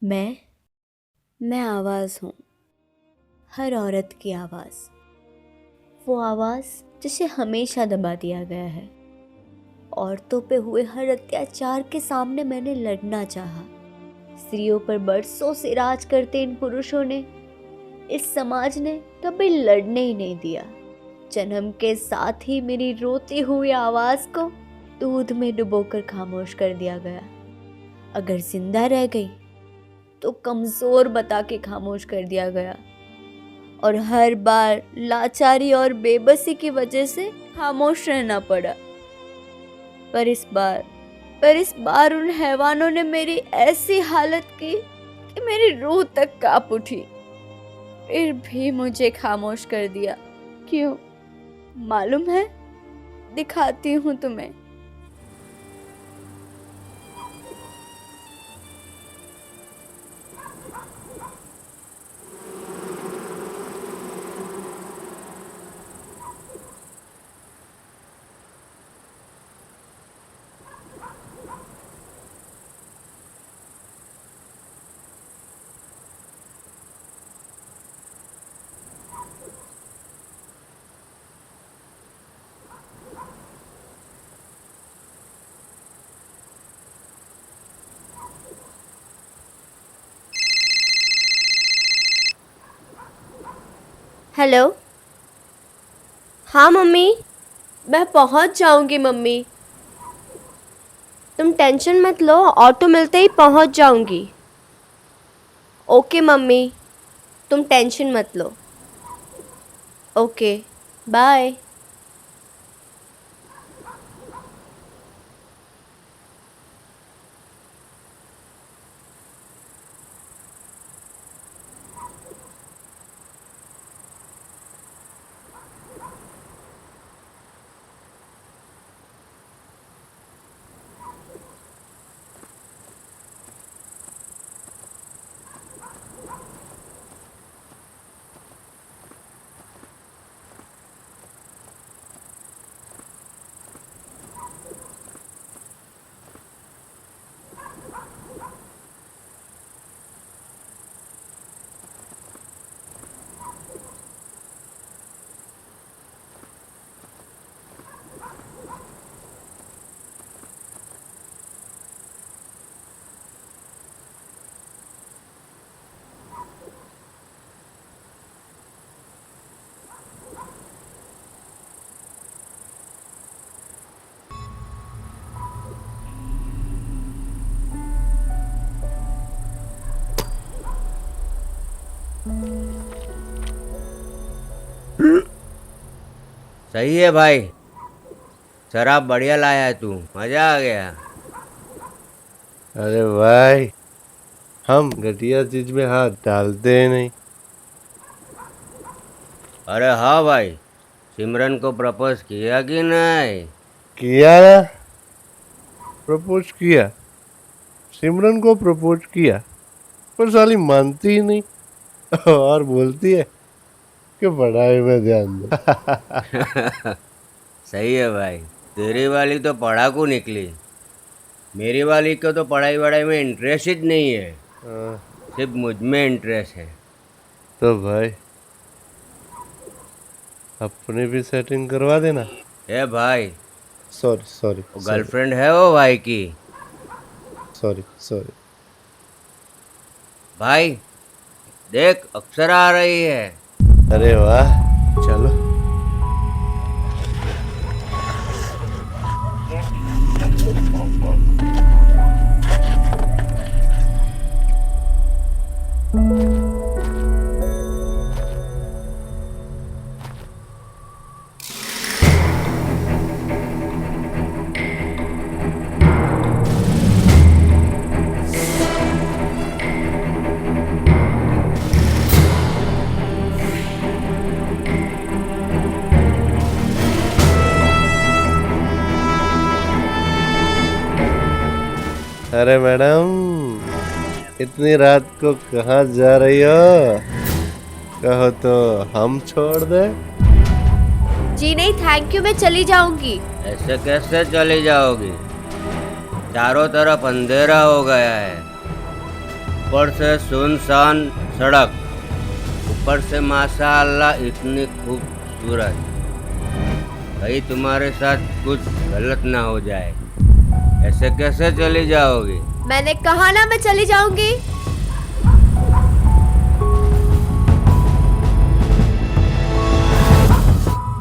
मैं आवाज़ हूँ, हर औरत की आवाज़, वो आवाज़ जिसे हमेशा दबा दिया गया है। औरतों पे हुए हर अत्याचार के सामने मैंने लड़ना चाहा। स्त्रियों पर बरसों से राज करते इन पुरुषों ने, इस समाज ने कभी लड़ने ही नहीं दिया। जन्म के साथ ही मेरी रोती हुई आवाज़ को दूध में डुबोकर खामोश कर दिया गया। अगर जिंदा रह गई तो कमज़ोर बता के खामोश कर दिया गया, और हर बार लाचारी और बेबसी की वजह से खामोश रहना पड़ा। पर इस बार उन हैवानों ने मेरी ऐसी हालत की कि मेरी रूह तक कांप उठी। फिर भी मुझे खामोश कर दिया। क्यों मालूम है? दिखाती हूँ तुम्हें। हेलो। हाँ मम्मी, मैं पहुंच जाऊंगी मम्मी, तुम टेंशन मत लो, ऑटो मिलते ही पहुंच जाऊंगी। ओके मम्मी, तुम टेंशन मत लो। Okay, bye. सही है भाई, शराब बढ़िया लाया है तू, मजा आ गया। अरे भाई, हम घटिया चीज में हाथ डालते ही नहीं। अरे हाँ भाई, सिमरन को प्रपोज किया कि नहीं? किया ना, प्रपोज किया, सिमरन को प्रपोज किया, पर साली मानती ही नहीं और बोलती है कि पढ़ाई में ध्यान दो। सही है भाई, तेरी वाली तो पढ़ाकू निकली। मेरी वाली को तो पढ़ाई वढ़ाई में इंटरेस्ट ही नहीं है, हाँ, सिर्फ मुझ में इंटरेस्ट है। तो भाई अपनी भी सेटिंग करवा देना। ए भाई, सॉरी सॉरी वो सॉरी गर्लफ्रेंड है वो भाई की। Sorry sorry. भाई देख, अक्षरा आ रही है। अरे वाह, चलो। अरे मैडम, इतनी रात को कहाँ जा रही हो? कहो तो हम छोड़ दे। जी नहीं, थैंक यू, मैं चली जाऊंगी। ऐसे कैसे चली जाओगी? चारों तरफ अंधेरा हो गया है। ऊपर से सुनसान सड़क, ऊपर से माशाअल्लाह इतनी खूबसूरत। कहीं तुम्हारे साथ कुछ गलत ना हो जाए। ऐसे कैसे चली जाओगी? मैंने कहा ना मैं चली जाऊंगी।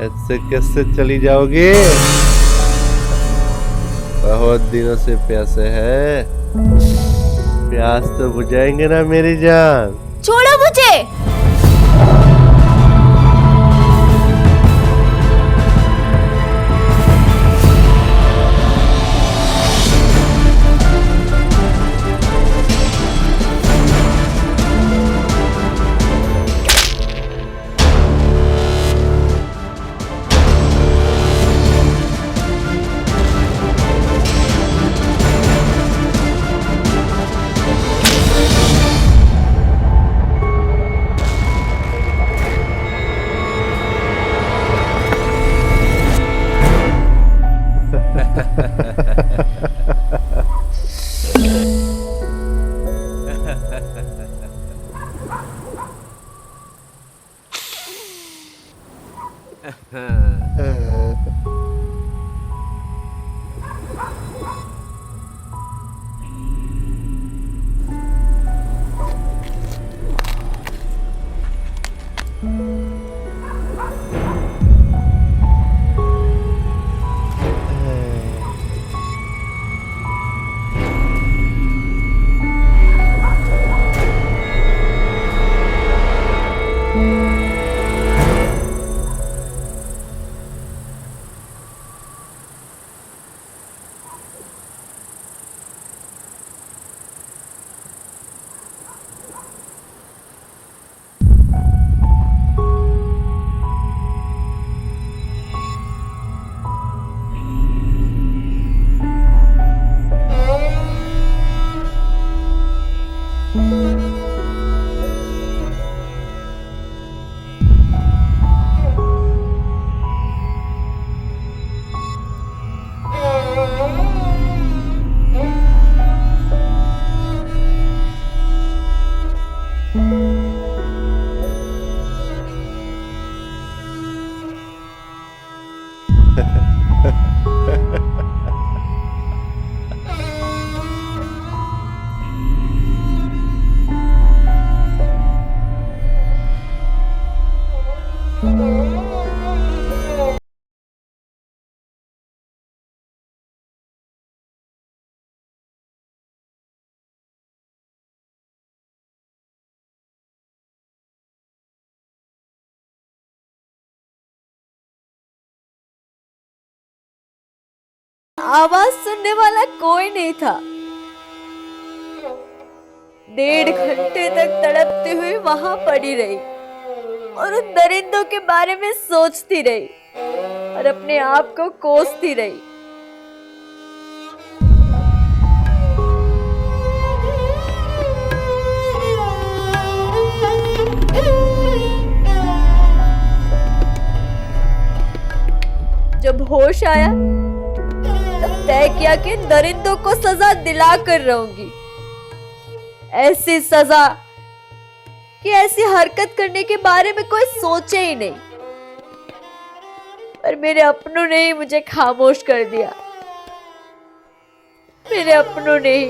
ऐसे कैसे चली जाओगी? बहुत दिनों से प्यासे हैं। प्यास तो बुझाएंगे ना मेरी जान। छोड़ो मुझे। आवाज सुनने वाला कोई नहीं था। 1.5 घंटे तक तड़पती हुई वहां पड़ी रही और उन दरिंदों के बारे में सोचती रही और अपने आप को कोसती रही। जब होश आया तब तय किया कि इन दरिंदों को सजा दिला कर रहूंगी। ऐसी सजा कि ऐसी हरकत करने के बारे में कोई सोचे ही नहीं। पर मेरे अपनों ने ही मुझे खामोश कर दिया। मेरे अपनों ने ही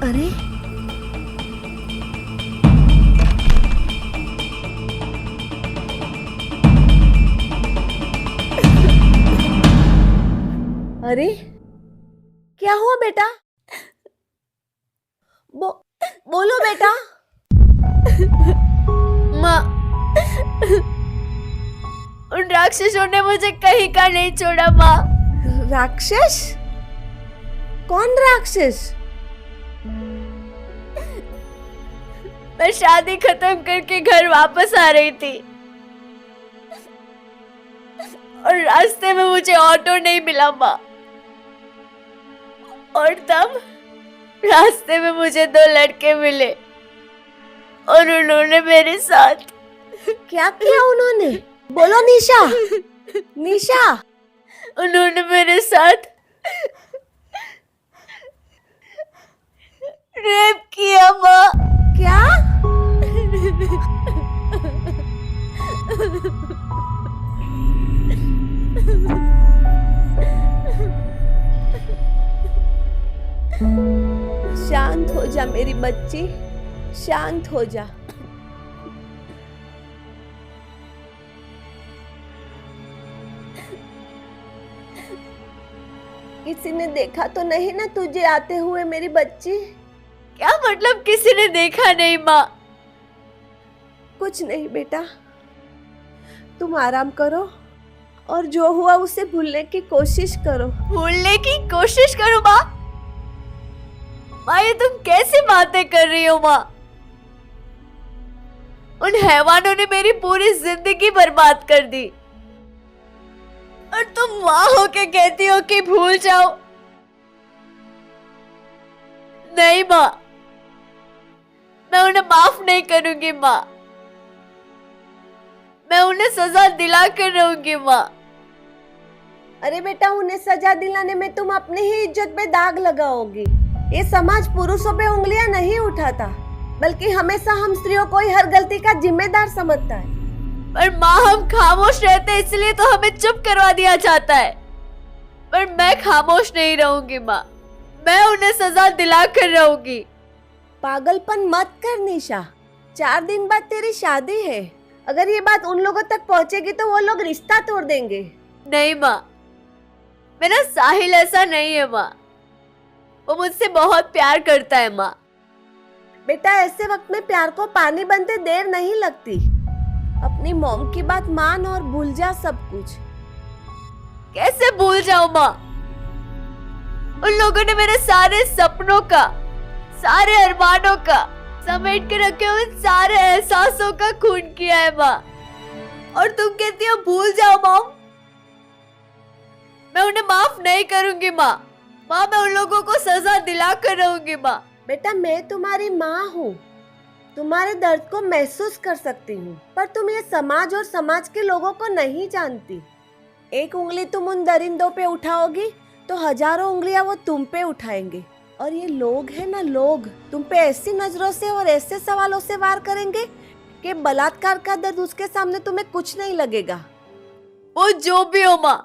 अरे अरे क्या हुआ बेटा? बोलो बेटा। माँ, उन राक्षसों ने मुझे कहीं का नहीं छोड़ा माँ। राक्षस? कौन राक्षस? मैं शादी खत्म करके घर वापस आ रही थी और रास्ते में मुझे ऑटो नहीं मिला माँ। और तब रास्ते में मुझे दो लड़के मिले और उन्होंने मेरे साथ क्या किया उन्होंने? बोलो निशा। निशा। उन्होंने मेरे साथ रेप किया माँ। क्या? शांत हो जा मेरी बच्ची, शांत हो जा। किसी ने देखा तो नहीं ना तुझे आते हुए मेरी बच्ची? क्या मतलब किसी ने देखा नहीं माँ? कुछ नहीं बेटा, तुम आराम करो और जो हुआ उसे भूलने की कोशिश करो। भूलने की कोशिश करो माँ? माँ, ये तुम कैसी बातें कर रही हो माँ? उन हैवानों ने मेरी पूरी जिंदगी बर्बाद कर दी और तुम माँ होके कहती हो कि भूल जाओ। नहीं माँ, मैं उन्हें माफ नहीं करूंगी माँ। मैं उन्हें सजा दिला कर रहूंगी माँ। अरे बेटा, उन्हें सजा दिलाने में तुम अपनी ही इज्जत पे दाग लगाओगी। ये समाज पुरुषों पे उंगलियां नहीं उठाता, बल्कि हमेशा हम स्त्रियों को ही हर गलती का जिम्मेदार समझता है। पर माँ, हम खामोश रहते हैं इसलिए तो हमें चुप करवा दिया जाता है। पर मैं खामोश नहीं रहूंगी माँ, मैं उन्हें सजा दिला कर रहूंगी। पागलपन मत कर निशा, 4 दिन बाद तेरी शादी है। अगर ये बात उन लोगों तक पहुंचेगी तो वो लोग रिश्ता तोड़ देंगे। नहीं माँ, मेरा साहिल ऐसा नहीं है माँ। वो मुझसे बहुत प्यार करता है माँ। बेटा, ऐसे वक्त में प्यार को पानी बनते देर नहीं लगती। अपनी मॉम की बात मान और भूल जा सब कुछ। कैसे भूल जाऊं माँ? उन लोगों ने मेरे सारे सपनों का, सारे अरमानों का, समेट के रखे हुए सारे एहसासों का खून किया है माँ। और तुम कहती हो भूल जाओ मॉम? मैं उन्हें माफ नहीं करूंगी माँ। माँ, मैं उन लोगों को सजा दिला कर रहूंगी माँ। बेटा, मैं तुम्हारी माँ हूँ, तुम्हारे दर्द को महसूस कर सकती हूँ, पर तुम ये समाज और समाज के लोगों को नहीं जानती। एक उंगली तुम उन दरिंदों पे उठाओगी तो हजारों उंगलियां वो तुम पे उठाएंगे। और ये लोग हैं ना, लोग तुम पे ऐसी नजरों से और ऐसे सवालों से वार करेंगे कि बलात्कार का दर्द उसके सामने तुम्हें कुछ नहीं लगेगा। वो जो भी हो माँ,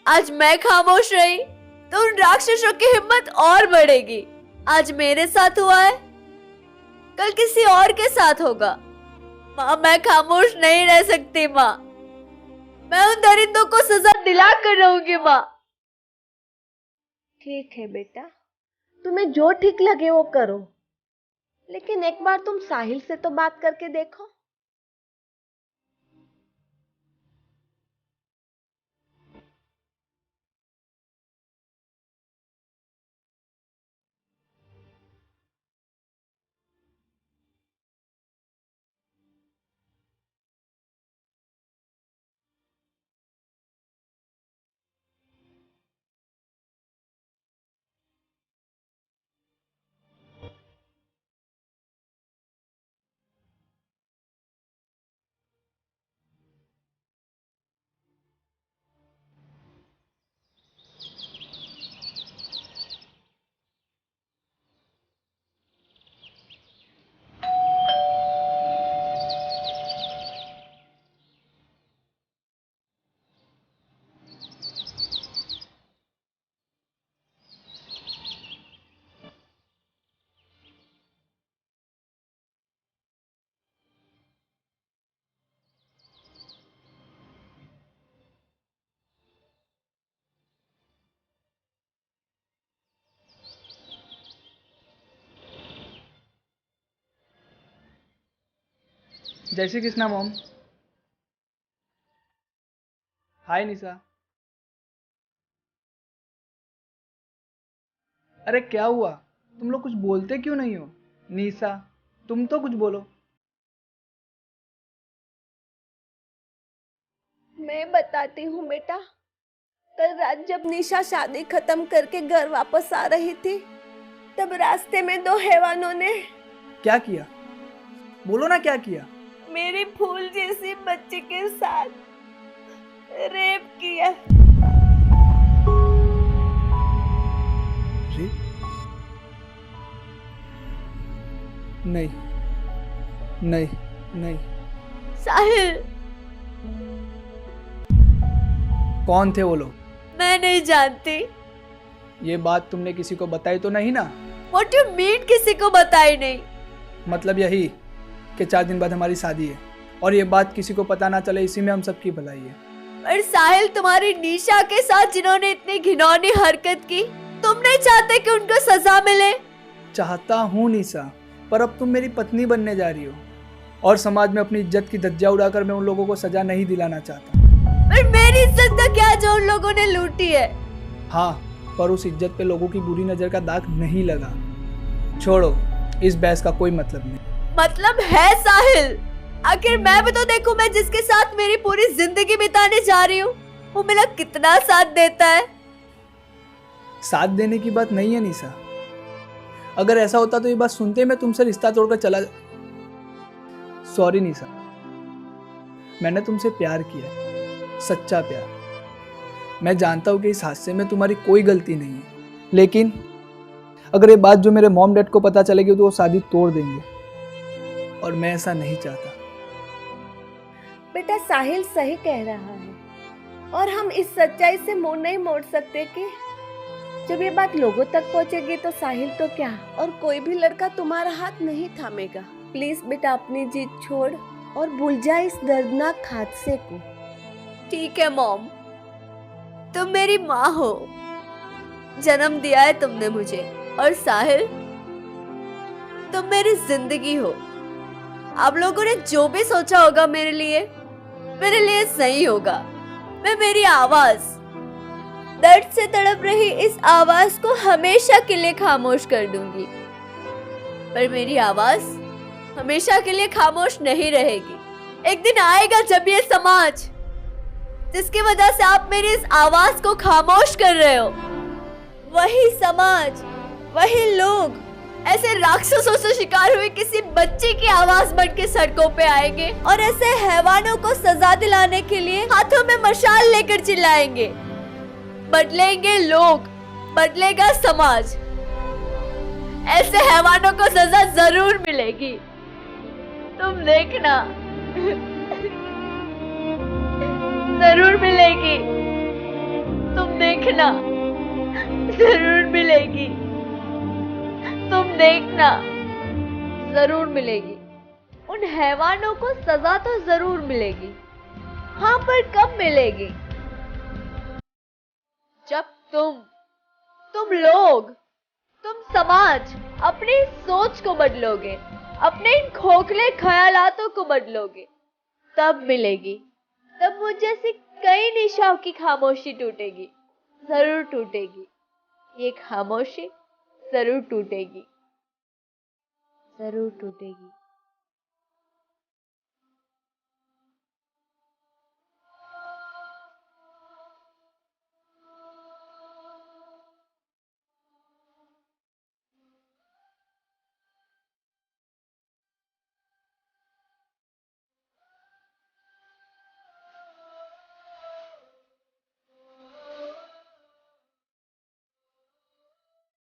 आज मैं खामोश रही तो उन राक्षसों की हिम्मत और बढ़ेगी। आज मेरे साथ हुआ है, कल किसी और के साथ होगा। माँ, मैं खामोश नहीं रह सकती माँ। मैं उन दरिंदों को सजा दिला कर रहूंगी माँ। ठीक है बेटा, तुम्हें जो ठीक लगे वो करो, लेकिन एक बार तुम साहिल से तो बात करके देखो। जय श्री कृष्णा मॉम। हाय निशा। अरे क्या हुआ, तुम लोग कुछ बोलते क्यों नहीं हो? निशा, तुम तो कुछ बोलो। मैं बताती हूँ बेटा। कल रात जब निशा शादी खत्म करके घर वापस आ रही थी, तब रास्ते में दो हैवानों ने क्या किया? बोलो ना क्या किया। मेरी फूल जैसी बच्ची के साथ रेप किया। नहीं नहीं नहीं। साहिल, कौन थे वो लोग? मैं नहीं जानती। ये बात तुमने किसी को बताई तो नहीं ना? What you mean किसी को बताई नहीं? मतलब यही कि 4 दिन बाद हमारी शादी है और ये बात किसी को पता ना चले, इसी में हम सबकी भलाई है। पर साहिल, तुम्हारी निशा के साथ जिन्होंने इतनी घिनौनी हरकत की, तुम नहीं चाहते कि उनको सजा मिले? चाहता हूँ निशा, पर अब तुम मेरी पत्नी बनने जा रही हो और समाज में अपनी इज्जत की धज्जियां उड़ाकर मैं उन लोगों को सजा नहीं दिलाना चाहता। पर मेरी इज्जत का क्या जो उन लोगों ने लूटी है? हाँ, पर उस इज्जत पे लोगों की बुरी नजर का दाग नहीं लगा। छोड़ो, इस बहस का कोई मतलब नहीं। मतलब है साहिल। आखिर मैं भी तो देखूं, मैं जिसके साथ मेरी पूरी जिंदगी बिताने जा रही हूँ, वो मेरा कितना साथ देता है। साथ देने की बात नहीं है निशा। अगर ऐसा होता तो ये बात सुनते मैं तुमसे रिश्ता तोड़कर चला। सॉरी निशा, मैंने तुमसे प्यार किया, सच्चा प्यार। मैं जानता हूँ कि इस हादसे में तुम्हारी कोई गलती नहीं है, लेकिन अगर ये बात जो मेरे मॉम डैड को पता चलेगी तो वो शादी तोड़ देंगे और मैं ऐसा नहीं चाहता। बेटा साहिल सही कह रहा है और हम इस सच्चाई से मुंह नहीं मोड़ सकते कि जब ये बात लोगों तक पहुंचेगी तो साहिल तो क्या, और कोई भी लड़का तुम्हारा हाथ नहीं थामेगा। प्लीज बेटा अपनी जिद छोड़ और भूल जा इस दर्दनाक हादसे को। ठीक है मॉम, तुम मेरी माँ हो, जन्म दिया है तुमने मुझे। और साहिल, तुम मेरी जिंदगी हो। आप लोगों ने जो भी सोचा होगा मेरे लिए सही होगा। मैं मेरी आवाज, दर्द से तड़प रही इस आवाज को हमेशा के लिए खामोश कर दूंगी। पर मेरी आवाज हमेशा के लिए खामोश नहीं रहेगी। एक दिन आएगा जब ये समाज, जिसकी वजह से आप मेरी इस आवाज को खामोश कर रहे हो, वही समाज, वही लोग ऐसे राक्षसों से शिकार हुए किसी बच्चे की आवाज बन के सड़कों पे आएंगे और ऐसे हैवानों को सजा दिलाने के लिए हाथों में मशाल लेकर चिल्लाएंगे। बदलेंगे लोग, बदलेगा समाज। ऐसे हैवानों को सजा जरूर मिलेगी, तुम देखना। जरूर मिलेगी, तुम देखना। जरूर मिलेगी, तुम देखना। जरूर मिलेगी। उन हैवानों को सजा तो जरूर मिलेगी। हाँ, पर कब मिलेगी? जब तुम लोग, तुम समाज अपनी सोच को बदलोगे, अपने इन खोखले ख्यालातों को बदलोगे, तब मिलेगी। तब मुझ जैसी कई निशाओं की खामोशी टूटेगी, जरूर टूटेगी। ये खामोशी जरूर टूटेगी, जरूर टूटेगी।